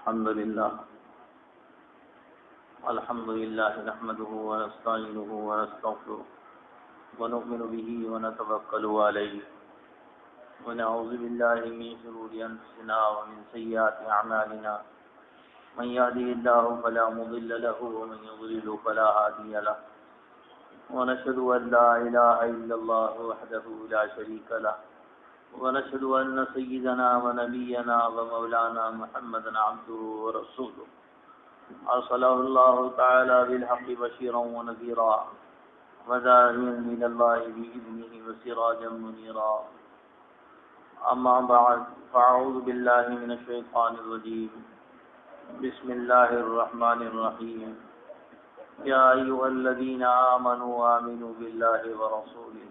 الحمد لله نحمده ونستعينه ونستغفره ونؤمن به ونتوكل عليه ونعوذ بالله من شرور أنفسنا ومن سيئات أعمالنا من يهده الله فلا مضل له ومن يضلل فلا هادي له ونشهد أن لا إله إلا الله وحده لا شريك له ونشهد أن سيدنا ونبينا ومولانا محمدا عبده ورسوله أرسله الله تعالى بالحق بشيرا ونذيرا وداعيا إلى الله بإذنه وسراجا منيرا أما بعد فأعوذ بالله من الشيطان الرجيم بسم الله الرحمن الرحيم يا أيها الذين آمنوا آمنوا بالله ورسوله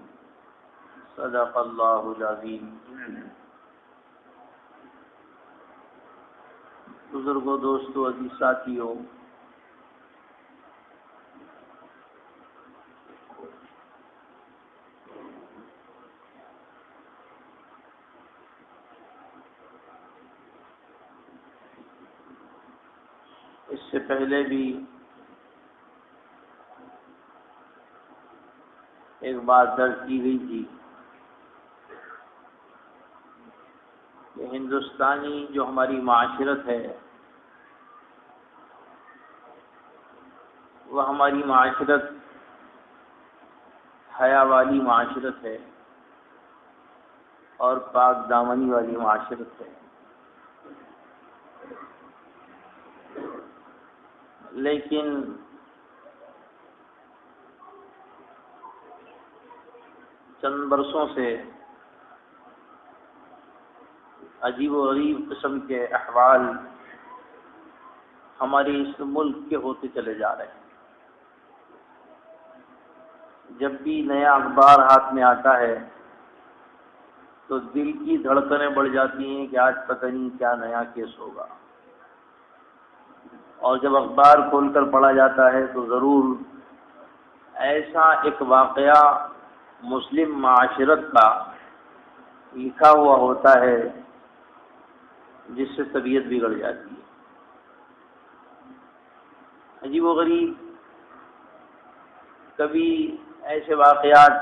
صدق اللہ العظیم۔ بزرگوں، دوستوں، عزیز ساتھیوں، اس سے پہلے بھی ایک بات درج کی گئی تھی کہ ہندوستانی جو ہماری معاشرت ہے وہ ہماری معاشرت حیا والی معاشرت ہے اور پاک دامنی والی معاشرت ہے، لیکن چند برسوں سے عجیب و غریب قسم کے احوال ہمارے اس ملک کے ہوتے چلے جا رہے ہیں۔ جب بھی نیا اخبار ہاتھ میں آتا ہے تو دل کی دھڑکنیں بڑھ جاتی ہیں کہ آج پتہ نہیں کیا نیا کیس ہوگا، اور جب اخبار کھول کر پڑھا جاتا ہے تو ضرور ایسا ایک واقعہ مسلم معاشرت کا لکھا ہوا ہوتا ہے جس سے طبیعت بگڑ جاتی ہے۔ عجیب و غریب کبھی ایسے واقعات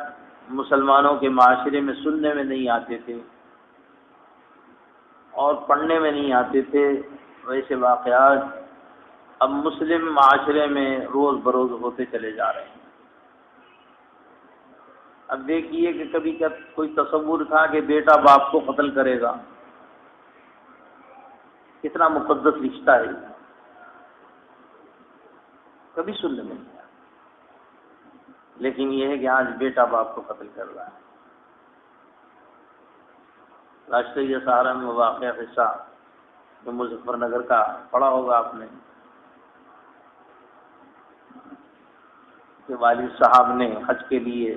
مسلمانوں کے معاشرے میں سننے میں نہیں آتے تھے اور پڑھنے میں نہیں آتے تھے، ویسے واقعات اب مسلم معاشرے میں روز بروز ہوتے چلے جا رہے ہیں۔ اب دیکھیے کہ کبھی کیا کوئی تصور تھا کہ بیٹا باپ کو قتل کرے گا؟ کتنا مقدس رشتہ ہے، کبھی سننے میں نہیں آیا، لیکن یہ ہے کہ آج بیٹا باپ کو قتل کر رہا ہے۔ راشٹریہ سہارا میں واقع قصہ جو مظفر نگر کا پڑھا ہوگا آپ نے، کہ والد صاحب نے حج کے لیے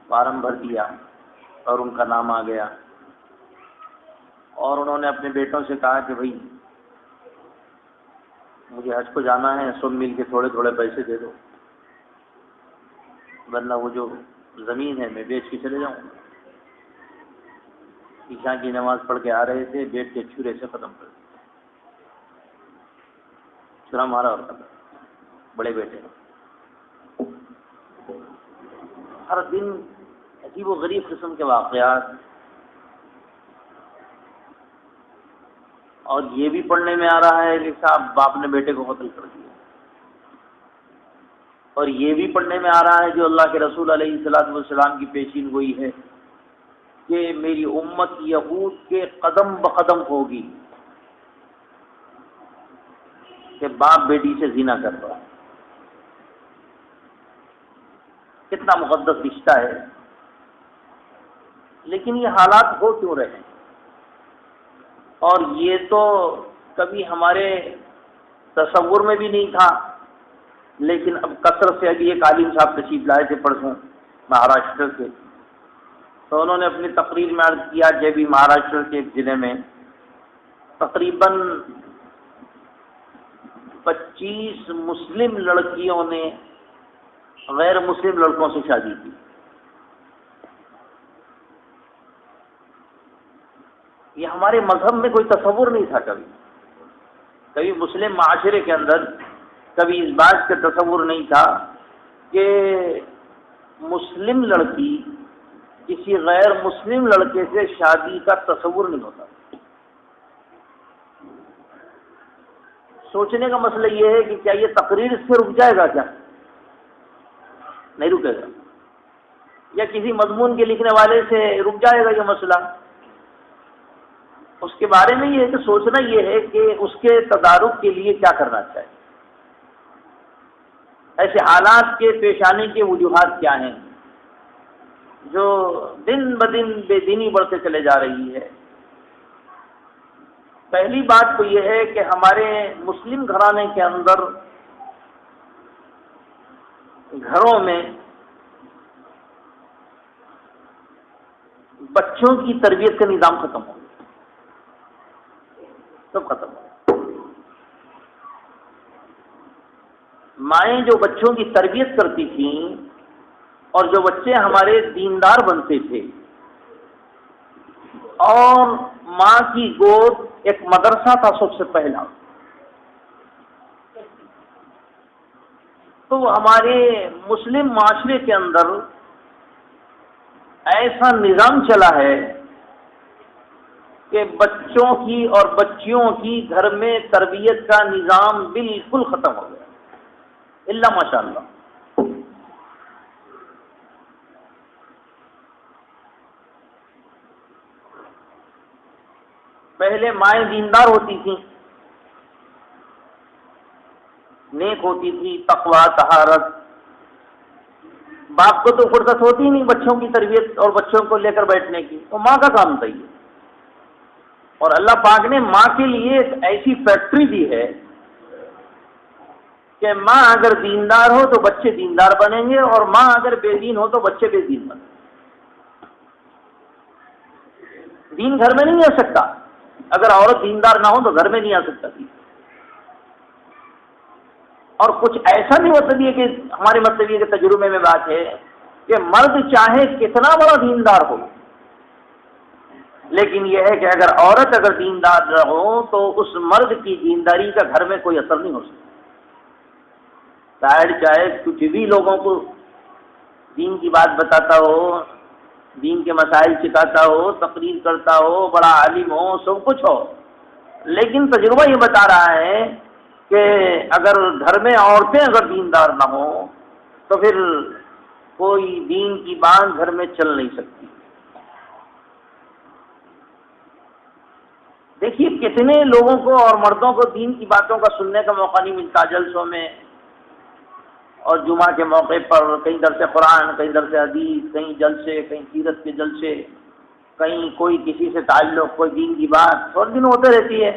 فارم بھر دیا اور ان کا نام آ گیا، اور انہوں نے اپنے بیٹوں سے کہا کہ بھائی مجھے حج کو جانا ہے، سب مل کے تھوڑے تھوڑے پیسے دے دو، ورنہ وہ جو زمین ہے میں بیچ کے چلے جاؤں۔ عشاء کی نماز پڑھ کے آ رہے تھے، بیٹ کے چھرے سے ختم کر دیا، چھرا مارا اور ختم۔ بڑے بیٹے ہر دن عجیب و غریب قسم کے واقعات، اور یہ بھی پڑھنے میں آ رہا ہے کہ صاحب باپ نے بیٹے کو قتل کر دیا، اور یہ بھی پڑھنے میں آ رہا ہے جو اللہ کے رسول علیہ الصلوۃ والسلام کی پیشین گوئی ہے کہ میری امت یہود کے قدم بقدم ہوگی کہ باپ بیٹی سے زنا کر رہا ہے۔ کتنا مقدس رشتہ ہے، لیکن یہ حالات ہو کیوں رہے ہیں؟ اور یہ تو کبھی ہمارے تصور میں بھی نہیں تھا، لیکن اب کثرت سے ابھی ایک عالم صاحب تشریف لائے تھے پرسوں مہاراشٹر کے، تو انہوں نے اپنی تقریر میں عرض کیا کہ ابھی مہاراشٹر کے ایک ضلع میں تقریباً 25 مسلم لڑکیوں نے غیر مسلم لڑکوں سے شادی کی۔ یہ ہمارے مذہب میں کوئی تصور نہیں تھا کبھی مسلم معاشرے کے اندر کبھی اس بات کا تصور نہیں تھا کہ مسلم لڑکی کسی غیر مسلم لڑکے سے شادی کا تصور نہیں ہوتا. سوچنے کا مسئلہ یہ ہے کہ کیا یہ تقریر اس سے رک جائے گا؟ کیا نہیں رکے گا؟ یا کسی مضمون کے لکھنے والے سے رک جائے گا یہ مسئلہ؟ اس کے بارے میں یہ ہے کہ سوچنا یہ ہے کہ اس کے تدارک کے لیے کیا کرنا چاہیے، ایسے حالات کے پیش آنے کے وجوہات کیا ہیں جو دن بدن بے دینی بڑھتے چلے جا رہی ہے. پہلی بات تو یہ ہے کہ ہمارے مسلم گھرانے کے اندر گھروں میں بچوں کی تربیت کا نظام ختم ہو گیا، سب ختم ہو گیا. مائیں جو بچوں کی تربیت کرتی تھیں اور جو بچے ہمارے دیندار بنتے تھے، اور ماں کی گود ایک مدرسہ تھا سب سے پہلا، تو ہمارے مسلم معاشرے کے اندر ایسا نظام چلا ہے کہ بچوں کی اور بچیوں کی گھر میں تربیت کا نظام بالکل ختم ہو گیا، الا ماشاء اللہ. پہلے مائیں دیندار ہوتی تھیں، نیک ہوتی تھی، تقویٰ طہارت. باپ کو تو فرصت ہوتی نہیں بچوں کی تربیت اور بچوں کو لے کر بیٹھنے کی، تو ماں کا کام تھا یہ. اور اللہ پاک نے ماں کے لیے ایک ایسی فیکٹری دی ہے کہ ماں اگر دیندار ہو تو بچے دیندار بنیں گے، اور ماں اگر بے دین ہو تو بچے بے دین بنیں گے. دین گھر میں نہیں آ سکتا، اگر عورت دیندار نہ ہو تو گھر میں نہیں آ سکتا تھی. اور کچھ ایسا نہیں مطلب یہ کہ ہمارے مطلب یہ کہ تجربے میں بات ہے کہ مرد چاہے کتنا بڑا دیندار ہو، لیکن یہ ہے کہ اگر عورت اگر دیندار نہ ہو تو اس مرد کی دینداری کا گھر میں کوئی اثر نہیں ہو سکتا. چاہے کچھ بھی لوگوں کو دین کی بات بتاتا ہو، دین کے مسائل سکھاتا ہو، تقریر کرتا ہو، بڑا عالم ہو، سب کچھ ہو، لیکن تجربہ یہ بتا رہا ہے کہ اگر گھر میں عورتیں اگر دیندار نہ ہوں تو پھر کوئی دین کی بات گھر میں چل نہیں سکتی. دیکھیے کتنے لوگوں کو اور مردوں کو دین کی باتوں کا سننے کا موقع نہیں ملتا جلسوں میں اور جمعہ کے موقع پر، کہیں درس قرآن، کہیں درس حدیث، کہیں جلسے، کہیں سیرت کے جلسے، کہیں کوئی کسی سے تعلق، کوئی دین کی بات تھوڑے دن ہوتے رہتی ہے.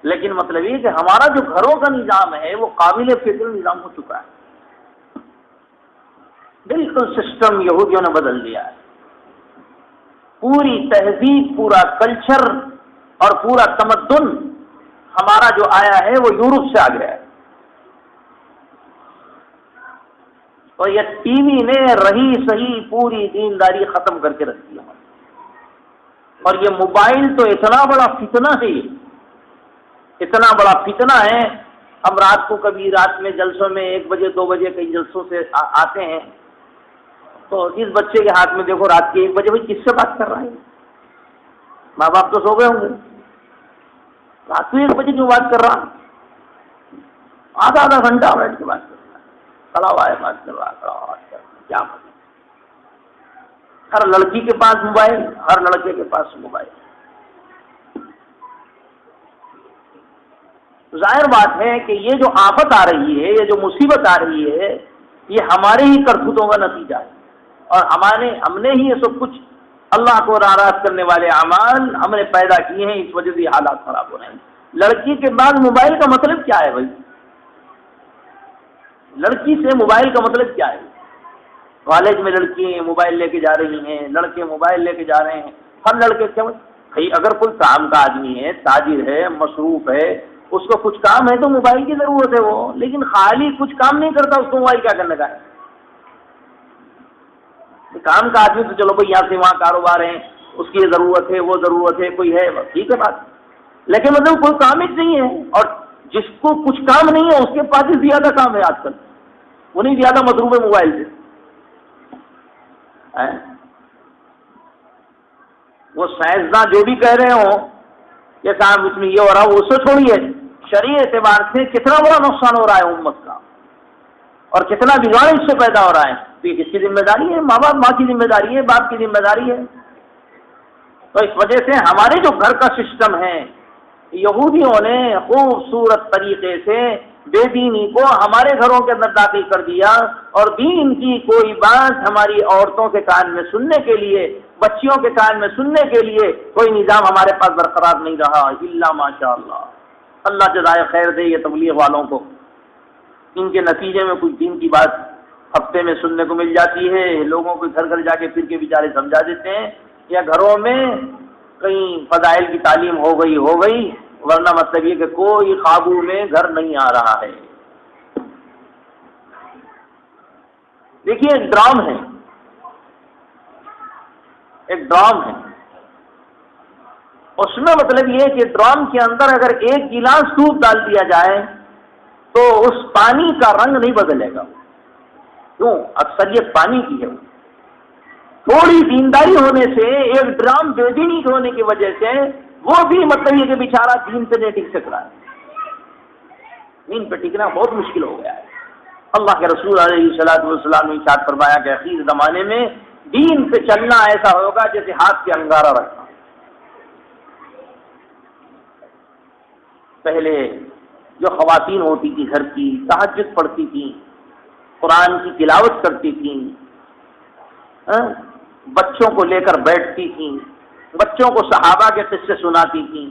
لیکن مطلب یہ کہ ہمارا جو گھروں کا نظام ہے وہ قابل فکر نظام ہو چکا ہے، بالکل سسٹم یہودیوں نے بدل دیا ہے. پوری تہذیب، پورا کلچر اور پورا تمدن ہمارا جو آیا ہے وہ یورپ سے آ گیا ہے. اور یہ ٹی وی نے رہی صحیح پوری دینداری ختم کر کے رکھ دیا. اور یہ موبائل تو اتنا بڑا فتنہ ہے، اتنا بڑا فتنہ ہے. ہم رات کو کبھی رات میں جلسوں میں 1 بجے 2 بجے کئی جلسوں سے آتے ہیں تو اس بچے کے ہاتھ میں دیکھو رات کے 1 بجے بھائی کس سے بات کر رہا ہے؟ ماں باپ تو سو گئے ہوں گے، رات کو 1 بجے کیوں بات کر رہا؟ آدھا گھنٹہ بیٹھ کے بات کر رہا، کھڑا ہوا ہے بات کر رہا، کھڑا ہوا بات کر رہا. کیا مطلب؟ ہر لڑکی کے پاس موبائل، ہر لڑکے کے پاس موبائل. ظاہر بات ہے کہ یہ جو آفت آ رہی ہے، یہ جو مصیبت آ رہی ہے، یہ ہمارے ہی کرتوتوں کا نتیجہ ہے. اور ہم نے ہی یہ سب کچھ اللہ کو ناراض کرنے والے اعمال ہم نے پیدا کیے ہیں، اس وجہ سے حالات خراب ہو رہے ہیں. لڑکی کے بعد موبائل کا مطلب کیا ہے بھائی؟ لڑکی سے موبائل کا مطلب کیا ہے؟ کالج میں لڑکی موبائل لے کے جا رہی ہیں، لڑکے موبائل لے کے جا رہے ہیں. ہر لڑکے کیا بھائی اگر کوئی کام کا آدمی ہے، تاجر ہے، مصروف ہے، اس کو کچھ کام ہے تو موبائل کی ضرورت ہے وہ، لیکن خالی کچھ کام نہیں کرتا اس کو موبائل کیا کرنے کا ہے؟ کام کا آدمی تو چلو بھائی یہاں سے وہاں کاروبار ہیں، اس کی یہ ضرورت ہے، وہ ضرورت ہے، کوئی ہے، ٹھیک ہے بات، لیکن مطلب کوئی کام ہی نہیں ہے، اور جس کو کچھ کام نہیں ہے اس کے پاس ہی زیادہ کام ہے آج کل، وہ نہیں زیادہ مضروب ہے موبائل سے. وہ سائنسداں جو بھی کہہ رہے ہوں کہ صاحب اس میں یہ ہو رہا ہے، اس سے چھوڑیے، شرعی اعتبار سے کتنا بڑا نقصان ہو رہا ہے امت کا اور کتنا بگاڑ اس سے پیدا ہو رہا ہے. تو یہ کس کی ذمہ داری ہے؟ ماں کی ذمہ داری ہے، باپ کی ذمہ داری ہے. تو اس وجہ سے ہمارے جو گھر کا سسٹم ہے، یہودیوں نے خوبصورت طریقے سے بے دینی کو ہمارے گھروں کے اندر داخل کر دیا، اور دین کی کوئی بات ہماری عورتوں کے کان میں سننے کے لیے، بچیوں کے کان میں سننے کے لیے کوئی نظام ہمارے پاس برقرار نہیں رہا الا ماشاء اللہ. اللہ جزائے خیر دے یہ تبلیغ والوں کو. ان کے نتیجے میں کچھ دین کی بات ہفتے میں سننے کو مل جاتی ہے، لوگوں کو گھر گھر جا کے پھر کے بیچارے سمجھا دیتے ہیں، یا گھروں میں کہیں فضائل کی تعلیم ہو گئی، ورنہ مطلب یہ کہ کوئی قابو میں گھر نہیں آ رہا ہے. دیکھیے ایک ڈرام ہے، اس میں مطلب یہ کہ ڈرام کے اندر اگر ایک گلاس دودھ ڈال دیا جائے تو اس پانی کا رنگ نہیں بدلے گا. کیوں؟ اکثریت پانی کی ہے. تھوڑی دینداری ہونے سے، ایک ڈرام بے دینی ہونے کی وجہ سے وہ بھی مطلب یہ کہ بیچارہ دین پہ نہیں ٹک سک رہا ہے. دین پہ ٹکنا بہت مشکل ہو گیا ہے. اللہ کے رسول علیہ الصلوۃ والسلام نے ارشاد فرمایا کہ اخیر زمانے میں دین پہ چلنا ایسا ہوگا جیسے ہاتھ کے انگارہ رکھنا. پہلے جو خواتین ہوتی تھی گھر کی، تہجد پڑھتی تھیں، قرآن کی تلاوت کرتی تھیں، بچوں کو لے کر بیٹھتی تھیں، بچوں کو صحابہ کے قصے سناتی تھیں،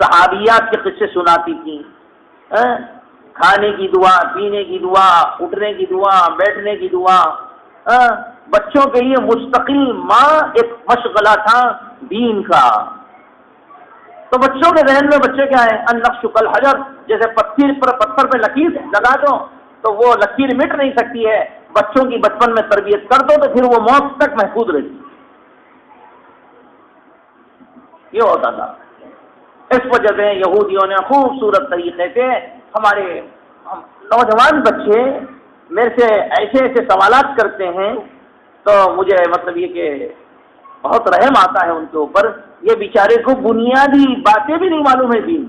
صحابیات کے قصے سناتی تھیں، کھانے کی دعا، پینے کی دعا، اٹھنے کی دعا، بیٹھنے کی دعا. بچوں کے لیے مستقل ماں ایک مشغلہ تھا دین کا. تو بچوں کے ذہن میں بچے کیا ہے؟ النقش کالحجر، جیسے پتھر پہ لکیر لگا دو تو وہ لکیر مٹ نہیں سکتی ہے. بچوں کی بچپن میں تربیت کر دو تو پھر وہ موت تک محفوظ رہتی. یہ ہوتا تھا. اس وجہ سے یہودیوں نے خوبصورت طریقے سے ہمارے نوجوان بچے میرے سے ایسے سوالات کرتے ہیں تو مجھے مطلب یہ کہ بہت رحم آتا ہے ان کے اوپر. یہ بیچارے کو بنیادی باتیں بھی نہیں معلوم ہے، دین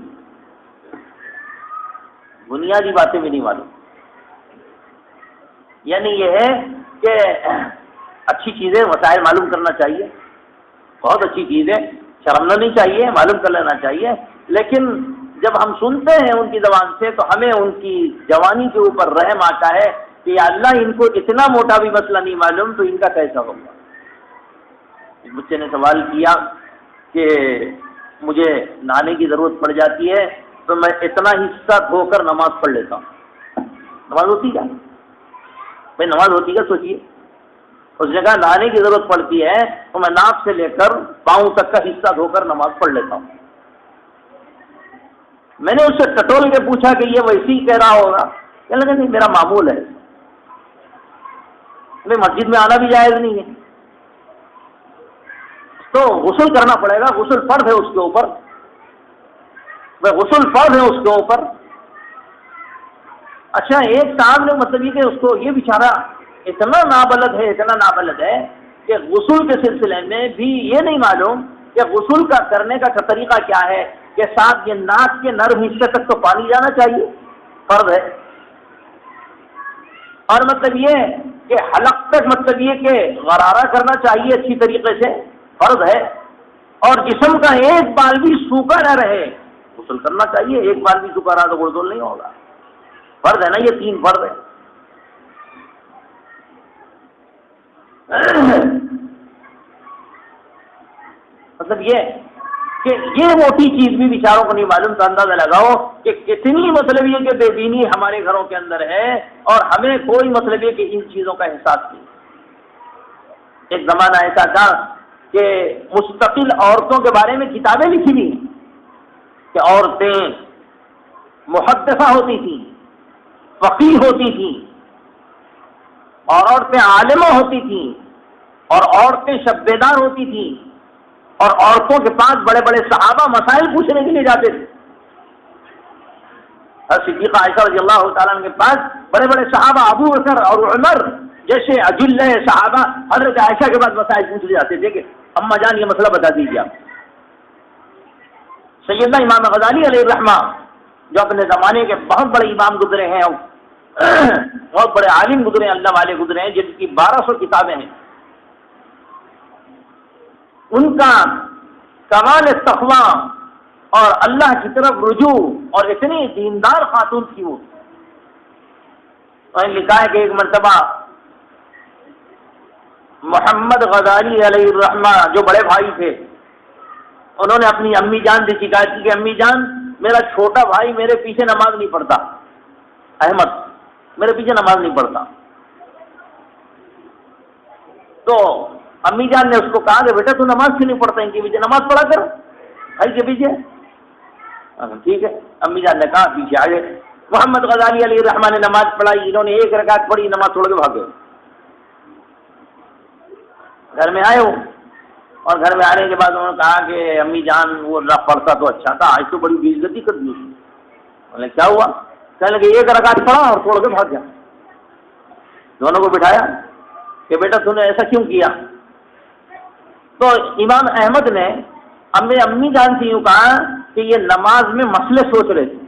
بنیادی باتیں بھی نہیں معلوم. یعنی یہ ہے کہ اچھی چیزیں مسائل معلوم کرنا چاہیے، بہت اچھی چیز ہے، شرمنا نہیں چاہیے، معلوم کر لینا چاہیے. لیکن جب ہم سنتے ہیں ان کی زبان سے تو ہمیں ان کی جوانی کے اوپر رحم آتا ہے کہ یا اللہ ان کو اتنا موٹا بھی مسئلہ نہیں معلوم تو ان کا کیسا ہوگا. ایک بچے نے سوال کیا کہ مجھے نہانے کی ضرورت پڑ جاتی ہے تو میں اتنا حصہ دھو کر نماز پڑھ لیتا ہوں. نماز ہوتی کیا بھائی؟ نماز ہوتی کیا سوچیے. اس جگہ نہانے کی ضرورت پڑتی ہے تو میں ناک سے لے کر پاؤں تک کا حصہ دھو کر نماز پڑھ لیتا ہوں. میں نے اس سے ٹٹول کے پوچھا کہ یہ ویسے ہی کہہ رہا ہوگا. کہنے لگا نہیں میرا معمول ہے، مسجد میں آنا بھی جائز نہیں ہے تو غسل کرنا پڑے گا. غسل فرض ہے اس کے اوپر، غسل فرض ہے اس کے اوپر. اچھا ایک صاحب نے مطلب یہ کہ اس کو یہ بیچارہ اتنا نابلد ہے کہ غسل کے سلسلے میں بھی یہ نہیں معلوم کہ غسل کا کرنے کا طریقہ کیا ہے، کہ ساتھ یہ ناک کے نرم حصے تک تو پانی جانا چاہیے، فرض ہے. اور مطلب یہ کہ حلق تک مطلب یہ کہ غرارہ کرنا چاہیے اچھی طریقے سے، فرض ہے. اور جسم کا ایک بال بھی سوکھا نہ رہے، غسل کرنا چاہیے. ایک بال بھی سوکھا رہا تو غسل نہیں ہوگا، فرض ہے نا. یہ 3 فرض ہے. مطلب یہ کہ یہ موٹی چیز بھی بیچاروں کو نہیں معلوم. تو اندازہ لگاؤ کہ کتنی مطلب یہ کہ بے دینی ہمارے گھروں کے اندر ہے اور ہمیں کوئی مطلب یہ کہ ان چیزوں کا احساس نہیں. ایک زمانہ ایسا تھا کہ مستقل عورتوں کے بارے میں کتابیں لکھی ہوئی کہ عورتیں محدثہ ہوتی تھیں، فقیہ ہوتی تھیں، اور عورتیں عالمہ ہوتی تھیں، اور عورتیں شب بیدار ہوتی تھیں، اور عورتوں کے پاس بڑے بڑے صحابہ مسائل پوچھنے کے لیے جاتے تھے. صدیقہ عائشہ رضی اللہ تعالیٰ عنہ کے پاس بڑے بڑے صحابہ ابو بکر اور عمر جیسے اجل صحابہ حضرت عائشہ کے بعد مسائل پوچھے جاتے تھے کہ اماں جان یہ مسئلہ بتا دیجیے آپ. سیدنا امام غزالی علیہ الرحمہ جو اپنے زمانے کے بہت بڑے امام گزرے ہیں، بہت بڑے عالم گزرے ہیں، اللہ والے گزرے ہیں، جن کی 1200 کتابیں ہیں، ان کا کمال تقویٰ اور اللہ کی طرف رجوع اور اتنی دیندار خاتون تھی وہ. انہوں نے لکھا ہے کہ ایک مرتبہ محمد غزالی علیہ الرحمہ جو بڑے بھائی تھے، انہوں نے اپنی امی جان سے شکایت کی کہ امی جان میرا چھوٹا بھائی میرے پیچھے نماز نہیں پڑھتا، احمد میرے پیچھے نماز نہیں پڑھتا. تو امی جان نے اس کو کہا کہ بیٹا تو نماز کیوں نہیں پڑھتا، ان کے پیچھے نماز پڑھا کر بھائی کے پیچھے. ٹھیک ہے، امی جان نے کہا پیچھے آ گئے. محمد غزالی علیہ الرحمٰ نے نماز پڑھائی، انہوں نے ایک رکعت پڑھی، نماز چھوڑ کے بھاگے. گھر میں آئے ہو اور گھر میں آنے کے بعد انہوں نے کہا کہ امی جان وہ پڑھتا تو اچھا تھا، آج تو بڑی بے عزتی کر دی. انہوں نے کیا ہوا؟ کہنے لگے ایک رکعت پڑھا اور چھوڑ کے بھاگ گیا. دونوں کو بٹھایا کہ بیٹا تم نے ایسا کیوں کیا؟ تو امام احمد نے امی جان سے یوں کہا کہ یہ نماز میں مسئلے سوچ رہے تھے،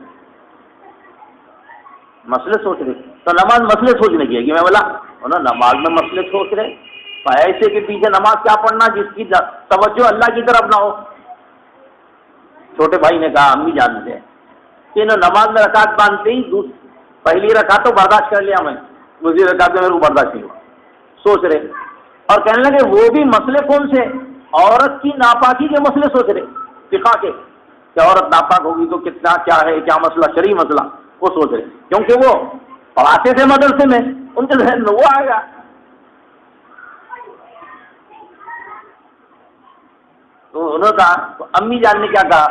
مسئلے سوچ رہے تھے. تو نماز مسئلے سوچنے کی ہے کہ میں بولا نماز میں مسئلے سوچ رہے، ایسے کے پیچھے نماز کیا پڑھنا جس کی توجہ اللہ کی طرف نہ ہو. چھوٹے بھائی نے کہا امی جان سے کہ نماز میں رکعت باندھتے ہی پہلی رکعت تو برداشت کر لیا میں، دوسری رکعت میں میرے کو برداشت نہیں ہوا. سوچ رہے اور کہنے لگے وہ بھی مسئلے کون سے؟ عورت کی ناپاکی کے مسئلے سوچ رہے، فقہ کے کہ عورت ناپاک ہوگی تو کتنا کیا ہے، کیا مسئلہ، شرعی مسئلہ وہ سوچ رہے، کیونکہ وہ پڑھاتے تھے مدرسے میں، ان کے ذہن میں وہ آئے گا. تو انہوں نے کہا، تو امی جان نے کیا کہا،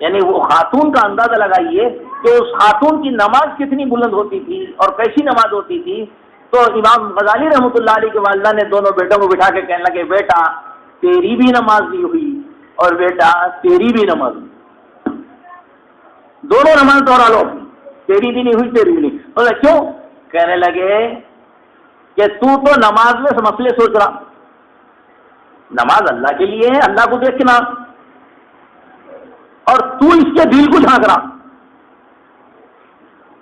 یعنی وہ خاتون کا اندازہ لگائیے کہ اس خاتون کی نماز کتنی بلند ہوتی تھی اور کیسی نماز ہوتی تھی. تو امام غزالی رحمۃ اللہ علیہ کے والدہ نے دونوں بیٹوں کو بٹھا کے کہنے لگے بیٹا تیری بھی نماز نہیں ہوئی اور بیٹا تیری بھی نماز نہیں، دونوں نماز دوہرا لو، تیری بھی نہیں ہوئی تیری بھی نہیں. بولے کیوں؟ کہنے لگے کہ تو نماز میں مسئلے سوچ رہا، نماز اللہ کے لیے ہے، اللہ کو دیکھنا، اور تو اس کے دل کو جھانک رہا.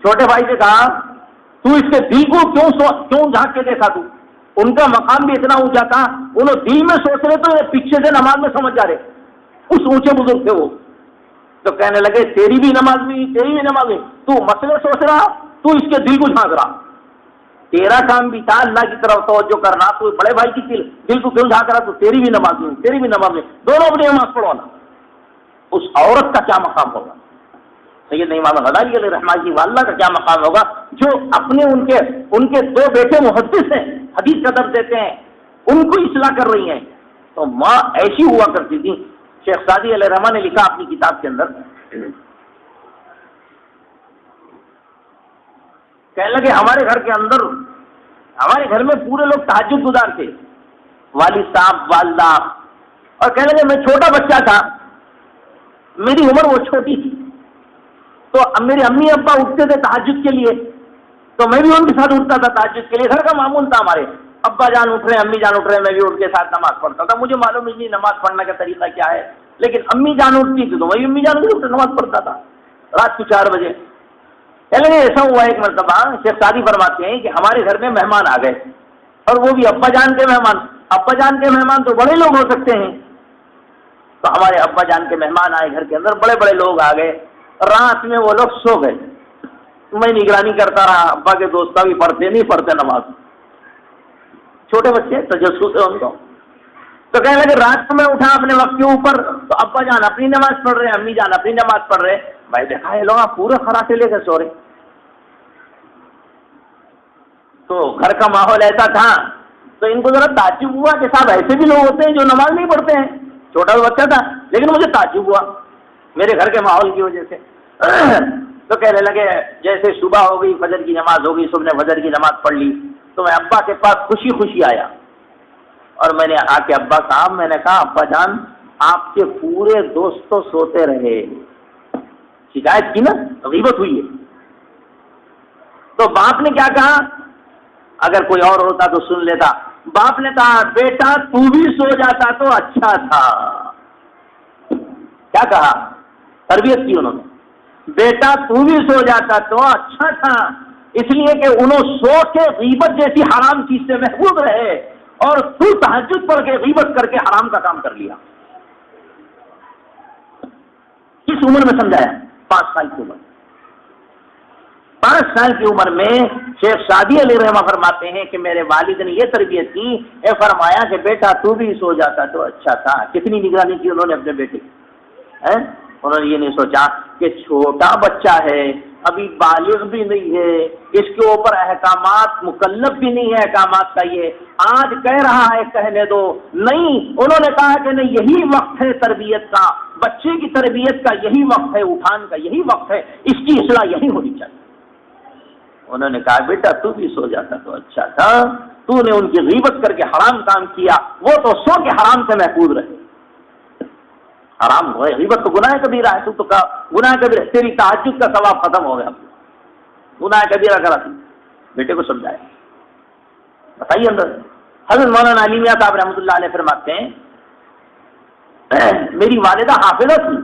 چھوٹے بھائی سے کہا تو اس کے دل کو کیوں جھانک کے دیکھا؟ تو ان کا مقام بھی اتنا اونچا تھا، انہوں دل میں سوچ رہے تو پیچھے سے نماز میں سمجھ جا رہے، اس اونچے بزرگ تھے وہ. تو کہنے لگے تیری بھی نماز نہیں، تیری بھی نماز نہیں، تو مسئلے سوچ رہا، تو اس کے دل کو جھانک رہا. تیرا کام بھی تھا اللہ کی طرف توجہ کرنا، تو بڑے بھائی کی دل کو کیوں جھانک رہا؟ تو تیری بھی نماز نہیں، تیری بھی نماز نہیں، دونوں اپنی نماز پڑھوانا. اس عورت کا کیا مقام ہوگا؟ سیدنا امام غزالی علیہ رحمہ کی والدہ کا کیا مقام ہوگا جو اپنے ان کے دو بیٹے محدث ہیں، حدیث کا درس دیتے ہیں، ان کو اصلاح کر رہی ہیں. تو ماں ایسی ہوا کرتی تھی. شیخ سعدی علیہ رحمہ نے لکھا اپنی کتاب کے اندر، کہنے لگے ہمارے گھر میں پورے لوگ تہجد گزار تھے، والد صاحب، والدہ، اور کہنے لگے میں چھوٹا بچہ تھا، میری عمر وہ چھوٹی تھی، تو میری امی ابا اٹھتے تھے تہجد کے لیے، تو میں بھی ان کے ساتھ اٹھتا تھا تہجد کے لیے. گھر کا معمول تھا ہمارے، ابا جان اٹھ رہے ہیں، امی جان اٹھ رہے ہیں، میں بھی اٹھ کے ساتھ نماز پڑھتا تھا. مجھے معلوم ہی نہیں نماز پڑھنے کا طریقہ کیا ہے، لیکن امی جان اٹھتی تھی تو میں بھی امی جان اٹھ کر نماز پڑھتا تھا رات کو 4 بجے. یعنی ایسا ہوا ایک مرتبہ شیخ سعدی فرماتے ہیں کہ ہمارے گھر میں مہمان آ گئے، اور وہ بھی ابا جان کے مہمان. ابا جان کے مہمان تو بڑے لوگ ہو سکتے ہیں، تو ہمارے ابا جان کے مہمان آئے گھر کے اندر، بڑے بڑے لوگ آ گئے. رات میں وہ لوگ سو گئے، میں نگرانی کرتا رہا. ابا کے دوست بھی نہیں پڑھتے نماز، چھوٹے بچے تجسس ہے ان کو. تو کہنے لگے رات کو میں اٹھا اپنے وقت کے اوپر، تو ابا جان اپنی نماز پڑھ رہے ہیں، امی جان اپنی نماز پڑھ رہے. بھائی دیکھا یہ لوگ پورے خراٹے لے کے سو رہے. تو گھر کا ماحول ایسا تھا، تو ان کو ذرا تعجب ہوا کہ صاحب ایسے بھی لوگ ہوتے ہیں جو نماز نہیں پڑھتے ہیں. چھوٹا بچہ تھا لیکن مجھے تعجب ہوا میرے گھر کے ماحول کی وجہ سے. تو کہنے لگے جیسے صبح ہو گئی، فجر کی نماز ہو گئی، صبح نے فجر کی نماز پڑھ لی، تو میں ابا کے پاس خوشی خوشی آیا اور میں نے کہا کہ ابا صاحب، میں نے کہا ابا جان آپ کے پورے دوست تو سوتے رہے، شکایت کی نا، غیبت ہوئی ہے. تو باپ نے کیا کہا؟ اگر کوئی اور ہوتا تو سن لیتا. باپ نے کہا بیٹا تو بھی سو جاتا تو اچھا تھا. کیا کہا؟ تربیت کی انہوں نے، بیٹا تو بھی سو جاتا تو اچھا تھا، اس لیے کہ انہوں سو کے غیبت جیسی حرام چیز سے محفوظ رہے، اور تو تہجد پڑھ کے غیبت کر کے حرام کا کام کر لیا. کس عمر میں سمجھایا؟ 5 سال کی عمر. 5 سال کی عمر میں شیخ شادی علیہ رحمہ فرماتے ہیں کہ میرے والد نے یہ تربیت کی، فرمایا کہ بیٹا تو بھی سو جاتا تو اچھا تھا. کتنی نگرانی کی انہوں نے اپنے بیٹے کی. انہوں نے یہ نہیں سوچا کہ چھوٹا بچہ ہے، ابھی بالغ بھی نہیں ہے، اس کے اوپر احکامات، مکلف بھی نہیں ہے احکامات کا، یہ آج کہہ رہا ہے کہنے دو. نہیں، انہوں نے کہا کہ نہیں، یہی وقت ہے تربیت کا، بچے کی تربیت کا یہی وقت ہے، اٹھان کا یہی وقت ہے، اس کی اصلاح یہی ہونی چاہیے. انہوں نے کہا بیٹا تو بھی سو جاتا تو اچھا تھا، تو نے ان کی غیبت کر کے حرام کام کیا، وہ تو سو کے حرام سے محفوظ رہے. حرام ہو، غیبت تو گناہ کبیرہ ہے، تو گناہ کبیرہ، تیری تہجد کا ثواب ختم ہو گیا، گناہ کبیرہ کرا تھی. بیٹے کو سمجھایا. بتائیے اندر حضرت مولانا علی میاں صاحب رحمۃ اللہ علیہ فرماتے ہیں میری والدہ حافظہ تھی،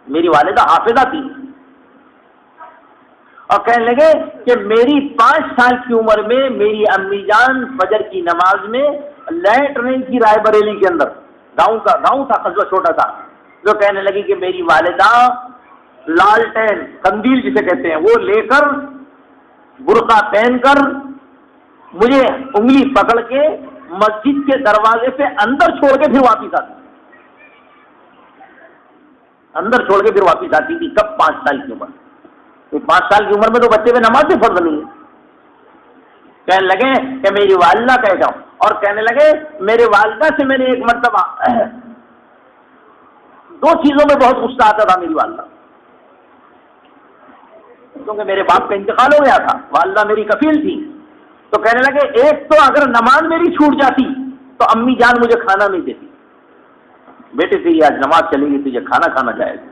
میری والدہ حافظہ تھی، اور کہنے لگے کہ میری 5 سال کی عمر میں میری امی جان فجر کی نماز میں لیٹرین کی رائے بریلی کے اندر، گاؤں تھا قصبہ چھوٹا تھا، جو کہنے لگی کہ میری والدہ لالٹین، قندیل جسے کہتے ہیں، وہ لے کر برقع پہن کر مجھے انگلی پکڑ کے مسجد کے دروازے سے اندر چھوڑ کے پھر واپس آتی، اندر چھوڑ کے پھر واپس آتی تھی. کب؟ 5 سال کی عمر. 5 سال کی عمر میں تو بچے میں نماز سے فرض نہیں ہے. کہنے لگے کہ میری والدہ کہہ جاؤں، اور کہنے لگے میرے والدہ سے میں نے ایک مرتبہ 2 چیزوں میں بہت غصہ آتا تھا میری والدہ، کیونکہ میرے باپ کا انتقال ہو گیا تھا، والدہ میری کفیل تھی. تو کہنے لگے ایک تو اگر نماز میری چھوٹ جاتی تو امی جان مجھے کھانا نہیں دیتی، بیٹے سے یہ آج نماز چلے گی تجھے کھانا کھانا جائے گا.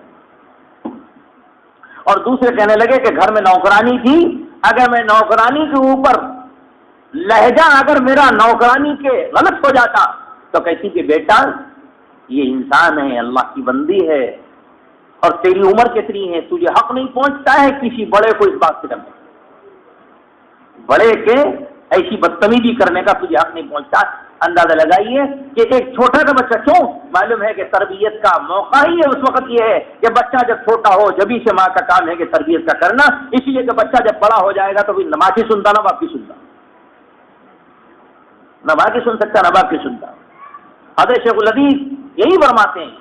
اور دوسرے کہنے لگے کہ گھر میں نوکرانی تھی، اگر میں نوکرانی کے اوپر لہجہ اگر میرا نوکرانی کے غلط ہو جاتا تو کہتی کہ بیٹا یہ انسان ہے، اللہ کی بندی ہے، اور تیری عمر کتنی ہے، تجھے حق نہیں پہنچتا ہے کسی بڑے کو اس بات سے کرنے، بڑے کے ایسی بدتمیزی کرنے کا تجھے حق نہیں پہنچتا. اندازہ لگائیے کہ ایک چھوٹا سا بچہ، کیوں معلوم ہے کہ تربیت کا موقع ہی ہے اس وقت یہ ہے کہ بچہ جب چھوٹا ہو، جبھی سے ماں کا کام ہے کہ تربیت کا کرنا، اس لیے کہ بچہ جب بڑا ہو جائے گا تو پھر نہ ماں کی سنتا نہ باپ کی سنتا، نہ ماں کی سن سکتا نہ باپ کی سنتا. حضرت شیخ الحدیث یہی فرماتے ہیں.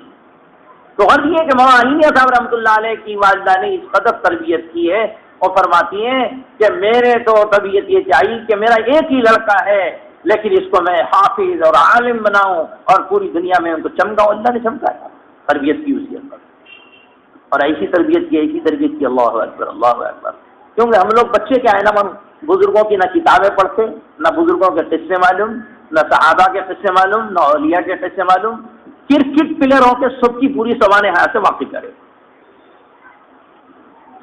تو غرض یہ کہ مولانا علی میاں صاحب رحمۃ اللہ علیہ کی والدہ نے اس قدر تربیت کی ہے، اور فرماتی ہیں کہ میرے تو طبیعت یہ چاہیے کہ میرا ایک ہی لڑکا ہے، لیکن اس کو میں حافظ اور عالم بناؤں اور پوری دنیا میں ان کو چمکاؤں. اللہ نے چمکایا، تربیت کی اس کے اندر، اور ایسی تربیت کی. اللہ اکبر اللہ اکبر. کیونکہ ہم لوگ بچے کیا ہے نا، بزرگوں کی نہ کتابیں پڑھتے، نہ بزرگوں کے قصے معلوم، نہ صحابہ کے قصے معلوم، نہ اولیاء کے قصے معلوم. کرکٹ پلیئر ہو کے سب کی پوری سوانح حیات سے واقف کرے،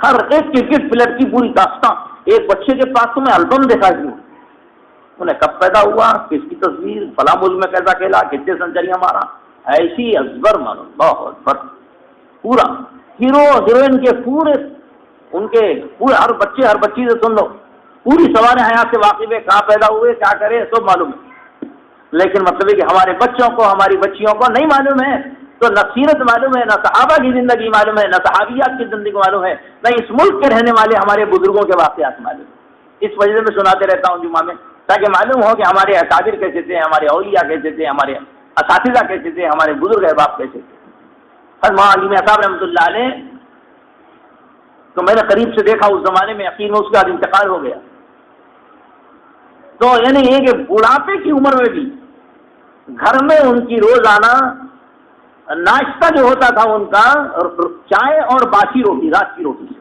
ہر ایک کرکٹ پلیئر کی پوری داستان. ایک بچے کے پاس تو میں البم دیکھا ہوں، انہیں کب پیدا ہوا، کس کی تصویر، فلاں ملک میں کیسا کھیلا، کتنے سنچریاں مارا، ایسی ازبر مانو. اللہ اکبر. پورا ہیرو ہیروئن کے پورے، ان کے پورے ہر بچے ہر بچی سے سن لو، پوری سوانح حیات سے واقف ہے، کہاں پیدا ہوئے، کیا کرے، سب معلوم ہے. لیکن مطلب ہے کہ ہمارے بچوں کو، ہماری بچیوں کو نہیں معلوم ہے، تو نہ سیرت معلوم ہے، نہ صحابہ کی زندگی معلوم ہے، نہ صحابیات کی زندگی معلوم ہے، نہ اس ملک کے رہنے والے ہمارے بزرگوں کے واقعات معلوم ہے. اس وجہ سے میں سناتے رہتا ہوں جمعہ میں، تاکہ معلوم ہو کہ ہمارے اکابر کیسے تھے، ہمارے اولیاء کیسے تھے، ہمارے اساتذہ کیسے تھے، ہمارے بزرگ احباب کیسے تھے. مولانا علی میاں صاحب رحمۃ اللہ علیہ تو میں نے قریب سے دیکھا اس زمانے میں، یقین میں اس کا انتقال ہو گیا. تو یعنی یہ کہ بڑھاپے کی عمر میں بھی گھر میں ان کی روزانہ ناشتہ جو ہوتا تھا ان کا چائے اور باسی روٹی، رات کی روٹی سے.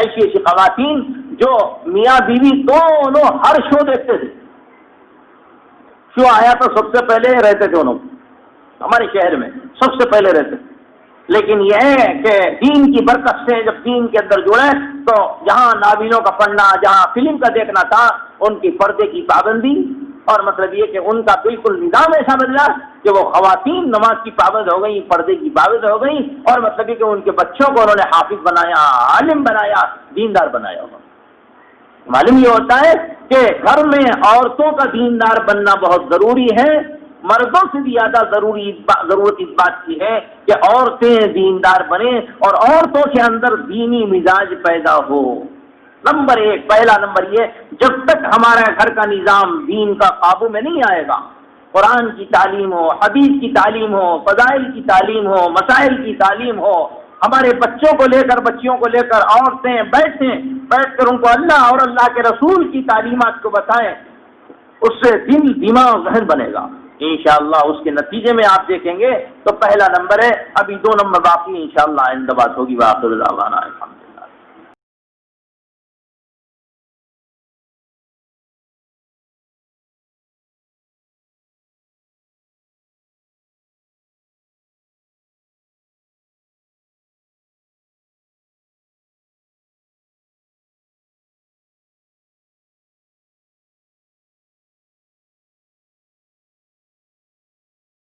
ایسی ایسی خواتین جو میاں بیوی دونوں ہر شو دیکھتے تھے. شو آیا تو سب سے پہلے رہتے تھے انہوں ہمارے شہر میں سب سے پہلے رہتے تھے. لیکن یہ ہے کہ دین کی برکت سے جب دین کے اندر جڑے تو جہاں نابینوں کا پڑھنا، جہاں فلم کا دیکھنا تھا، ان کی پردے کی پابندی، اور مطلب یہ کہ ان کا بالکل نظام ایسا بدلا کہ وہ خواتین نماز کی پابند ہو گئی، پردے کی پابند ہو گئی، اور مطلب یہ کہ ان کے بچوں کو انہوں نے حافظ بنایا، عالم بنایا، دیندار بنایا. معلوم یہ ہوتا ہے کہ گھر میں عورتوں کا دیندار بننا بہت ضروری ہے. مردوں سے بھی زیادہ ضرورت اس بات کی ہے کہ عورتیں دیندار بنیں اور عورتوں کے اندر دینی مزاج پیدا ہو. نمبر ایک، پہلا نمبر یہ، جب تک ہمارا گھر کا نظام دین کا قابو میں نہیں آئے گا، قرآن کی تعلیم ہو، حدیث کی تعلیم ہو، فضائل کی تعلیم ہو، مسائل کی تعلیم ہو، ہمارے بچوں کو لے کر، بچیوں کو لے کر عورتیں بیٹھ کر ان کو اللہ اور اللہ کے رسول کی تعلیمات کو بتائیں، اس سے دل، دماغ، ذہن بنے گا انشاءاللہ. اس کے نتیجے میں آپ دیکھیں گے تو پہلا نمبر ہے. ابھی 2 نمبر باقی، انشاءاللہ آئندہ بات ہوگی. وآخر دعوانا الحمدللہ.